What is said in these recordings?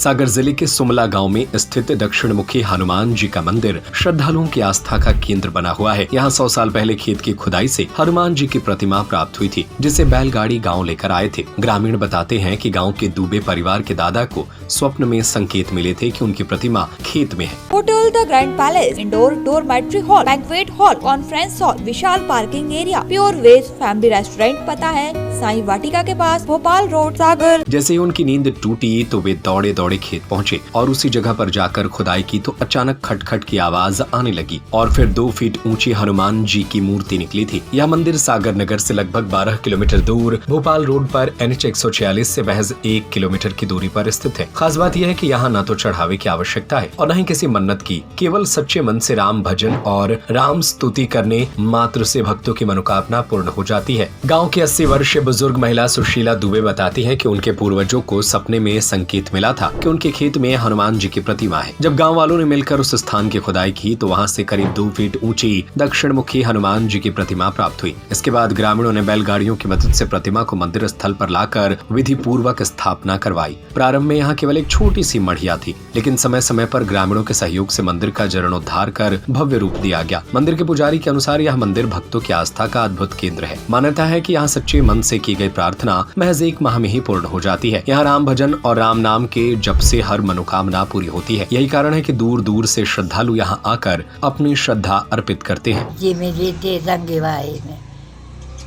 सागर जिले के सुमला गांव में स्थित दक्षिण मुखी हनुमान जी का मंदिर श्रद्धालुओं की आस्था का केंद्र बना हुआ है। यहाँ 100 साल पहले खेत की खुदाई से हनुमान जी की प्रतिमा प्राप्त हुई थी, जिसे बैलगाड़ी गांव लेकर आए थे। ग्रामीण बताते हैं कि गांव के दुबे परिवार के दादा को स्वप्न में संकेत मिले थे कि उनकी प्रतिमा खेत में है। Hotel the grand palace, indoor dormitory hall, banquet hall, conference hall, विशाल parking area, pure veg family restaurant. पता है साई वाटिका के पास, भोपाल रोड, सागर। जैसे ही उनकी नींद टूटी तो वे दौड़े दौड़े खेत पहुँचे और उसी जगह पर जाकर खुदाई की तो अचानक खटखट की आवाज आने लगी और फिर 2 फीट ऊंची हनुमान जी की मूर्ति निकली थी। यह मंदिर सागर नगर से लगभग 12 किलोमीटर दूर भोपाल रोड पर NH 146 से महज 1 किलोमीटर की दूरी पर स्थित है। खास बात यह है कि यहाँ न तो चढ़ावे की आवश्यकता है और न ही किसी मन्नत की, केवल सच्चे मन से राम भजन और राम स्तुति करने मात्र से भक्तों की मनोकामना पूर्ण हो जाती है। गाँव की 80 वर्षीय बुजुर्ग महिला सुशीला दुबे बताती है कि उनके पूर्वजों को सपने में संकेत मिला था कि उनके खेत में हनुमान जी की प्रतिमा है। जब गांव वालों ने मिलकर उस स्थान की खुदाई की तो वहां से करीब 2 फीट ऊंची दक्षिण मुखी हनुमान जी की प्रतिमा प्राप्त हुई। इसके बाद ग्रामीणों ने बैलगाड़ियों की मदद से प्रतिमा को मंदिर स्थल पर लाकर विधि पूर्वक स्थापना करवाई। प्रारंभ में यहाँ केवल एक छोटी सी मढ़िया थी, लेकिन समय समय पर ग्रामीणों के सहयोग से मंदिर का जीर्णोद्धार कर भव्य रूप दिया गया। मंदिर के पुजारी के अनुसार यह मंदिर भक्तों की आस्था का अद्भुत केंद्र है। मान्यता है कि यहाँ सच्चे मन से की गई प्रार्थना महज 1 माह में ही पूर्ण हो जाती है। यहाँ राम भजन और राम नाम के जप से हर मनोकामना पूरी होती है। यही कारण है कि दूर दूर से श्रद्धालु यहाँ आकर अपनी श्रद्धा अर्पित करते हैं। जी मिली थी रंगीवाई में।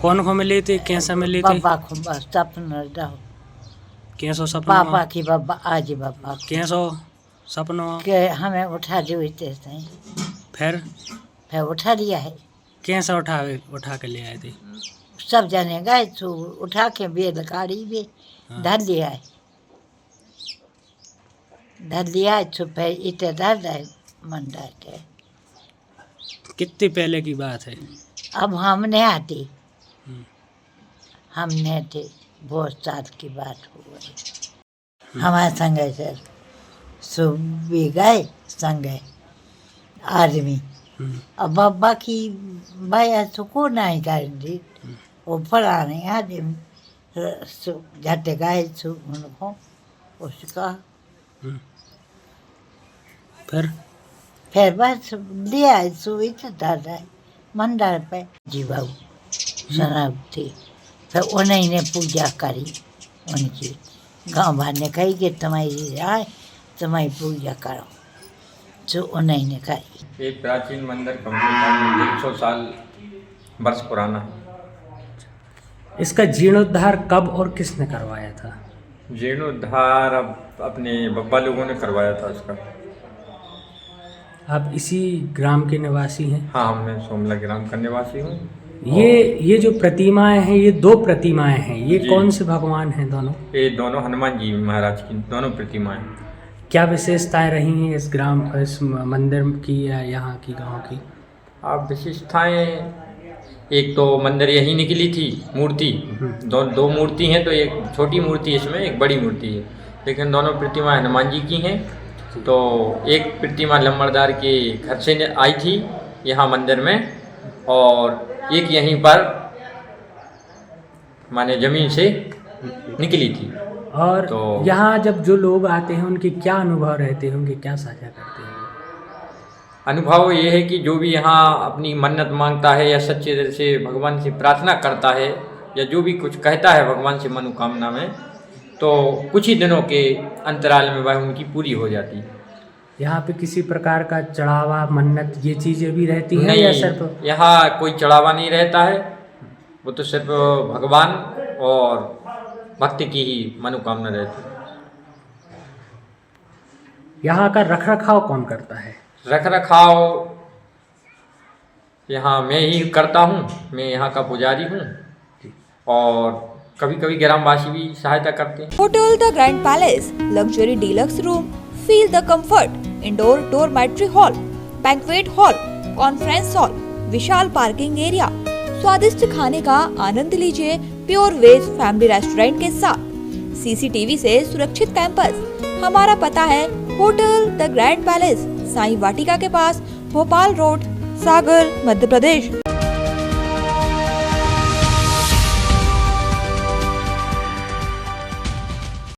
कौन को मिली थी, कैसा मिली थी? पापा को बस सपना रहो। कैसो सपना? पापा की बाबा आज बाबा कैसो सपना के हमें उठा दिए थे। फिर उठा लिया है। कैसा उठा के ले आए थे? सब जने गए तो उठा के बेलगाड़ी भी धर लिया है। तो फिर इतने धर रहे मंडा के। कितनी पहले की बात है? अब हमने आती हमने थे बहुत साल की बात हो गई। हमारे संगे से सुबह गए संगे आदमी। अब बाबा की भैया सुको नहीं कर दी वो फलाने आदमी झट गए उनको उसका फिर बस लिया सुविधा डर रहे मंदिर पे जी बाबू शराब थी। फिर उन्हीं ने पूजा करी। उनकी गांव भर ने कही कि तुम्हारी आए तुम्हारी पूजा करो, जो उन्हीं ने करी। एक प्राचीन मंदिर कम 100 साल वर्ष पुराना है। इसका जीर्णोद्धार कब और किसने करवाया था? जीर्णोद्धार अब अपने बब्बा लोगों ने करवाया था इसका। आप इसी ग्राम के निवासी हैं? हाँ, मैं सोमला ग्राम का निवासी हूँ। ये जो प्रतिमाएं हैं, ये 2 प्रतिमाएं हैं, ये कौन से भगवान हैं दोनों? ये दोनों हनुमान जी महाराज की दोनों प्रतिमाएं। क्या विशेषताएं रही हैं इस ग्राम का, इस मंदिर की या यहाँ की गांव की? आप विशेषताएं, एक तो मंदिर यही निकली थी मूर्ति। दो मूर्ति हैं, तो एक छोटी मूर्ति इसमें एक बड़ी मूर्ति है, लेकिन दोनों प्रतिमा हनुमान जी की हैं। तो एक प्रतिमा लंबरदार के घर से आई थी यहाँ मंदिर में, और एक यहीं पर माने जमीन से निकली थी। और तो यहाँ जब जो लोग आते हैं उनके क्या अनुभव रहते होंगे, क्या साझा करते हैं? अनुभव ये है कि जो भी यहाँ अपनी मन्नत मांगता है या सच्चे दिल से भगवान से प्रार्थना करता है या जो भी कुछ कहता है भगवान से मनोकामना में, तो कुछ ही दिनों के अंतराल में वह उनकी पूरी हो जाती है। यहाँ पे किसी प्रकार का चढ़ावा, मन्नत, ये चीज़ें भी रहती हैं या सिर्फ? यहाँ कोई चढ़ावा नहीं रहता है, वो तो सिर्फ भगवान और भक्ति की ही मनोकामना रहती है। यहाँ का रखरखाव कौन करता है? रखरखाव यहाँ मैं ही करता हूँ। मैं यहाँ का पुजारी हूँ और कभी कभी ग्रामवासी भी सहायता करते हैं। Hotel the grand palace, luxury deluxe room, feel the comfort, indoor dormitory hall, banquet hall, conference hall, विशाल पार्किंग एरिया, स्वादिष्ट खाने का आनंद लीजिए प्योर वेज फैमिली रेस्टोरेंट के साथ, CCTV से सुरक्षित कैंपस। हमारा पता है hotel the grand palace, Sai Vatika के पास, भोपाल रोड, सागर, मध्य प्रदेश।